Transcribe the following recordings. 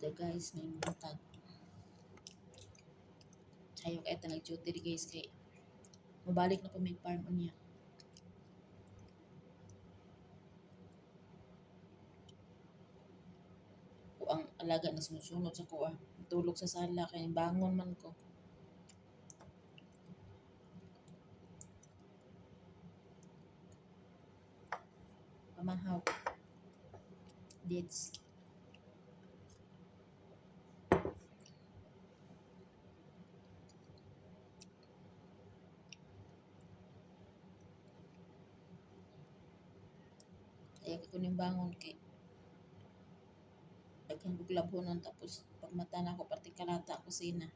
The guys may buntag. Ayaw kaya nag-duty di guys kay mabalik na po may farm niya. Ko ang alaga na sumusunod sa kuha. Tulog sa sala kay bangon man ko. Pamahaw. Dates. Kaya ko ning bangon kay daghang buglabonon tapos pagmata na ako parte kalata ako sina.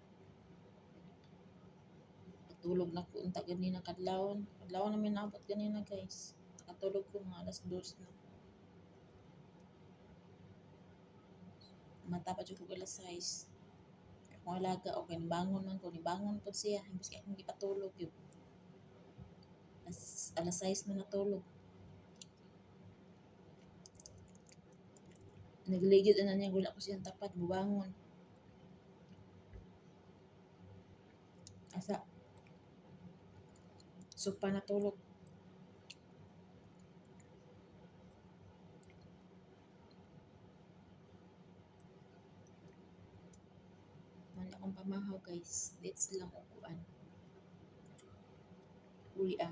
Patulog na ko unta ganina kadlawon. Kadlawon namin naabot ganina guys. Nakatulog ko mga alas 2 na. Mata pa jud ko alas 6. Kung alaga o kay bangon man ko, nibangon po siya. Imbis kaya akong ipatulog yun. Alas 6 na natulog. Nagligid na niya, wala ko siyang tapat, bubangon. Asa, supa natulog. Man akong pamahaw guys, dates lang ukuan. Uli ah.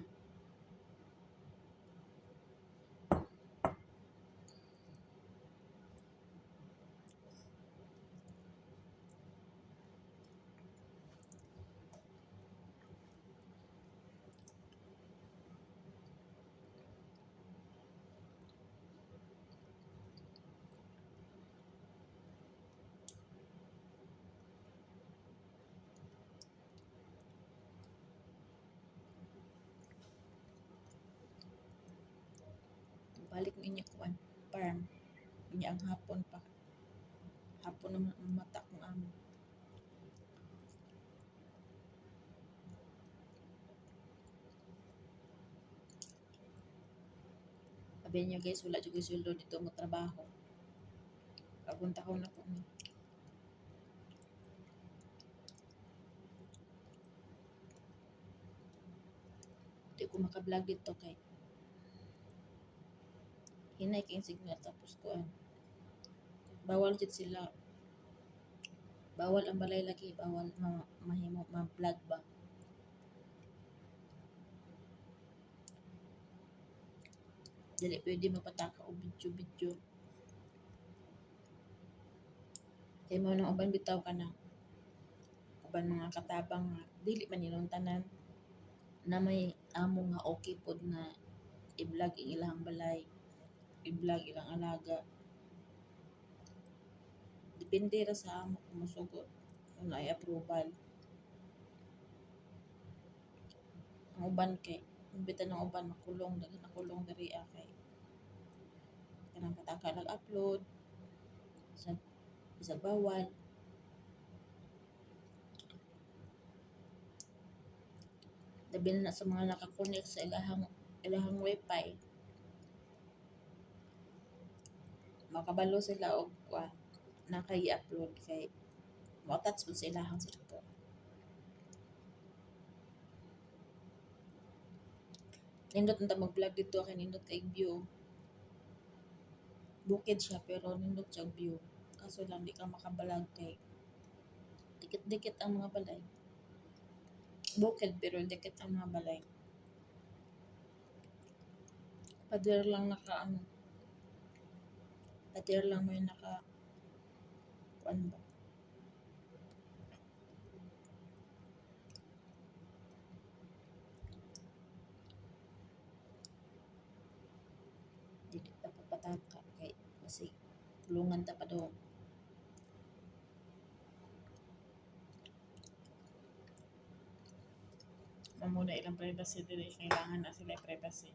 Balik mo inyo kuan, farm. Inya ang hapon pa. Hapon naman ang mata kong amo. Sabi niyo guys, wala juga sweldo dito mo trabaho. Pagunta ko na po. Di ko makablog dito kay hinay kayong signal tapos kuan. Bawal jud sila. Bawal ang balay lagi, bawal mahimo ma-vlog ba. Dili pwede mapataka o video. Kaya mo nang uban bitaw ka na. Uban mga katabang nga dili man inon tanan na may amo nga okay pod na i-vlog ang ilang balay, i-vlog ilang alaga. Depende ra sa amo kung masugot kung ay approval. Ang uban kay bitan ng uban makulong daghan nakulong diri kay kanang pataka nag-upload sa bisag bawal. Labi na sa mga nakakonect sa ilahang wifi. Makabalo sila og naka-i-upload kay mo-attach po sa ilahang cellphone. Nindot unta mag-vlog dito kay nindot kay view. Bukid siya pero nindot siya view. Kaso lang di ka makabalag kay dikit-dikit ang mga balay. Bukid pero dikit ang mga balay. Pader lang may naka kuan ba. Dili pa papataka kay kasi tulungan ta pa daw. Mamuna ilang privacy dili kailangan na sila privacy.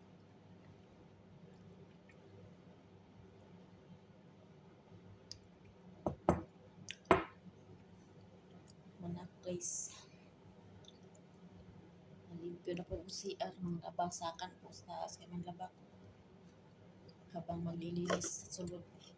Muna guys. Nalimpyo na po ang CR mga kabasakan po sa taas kay man labak habang maglilinis sa sulod.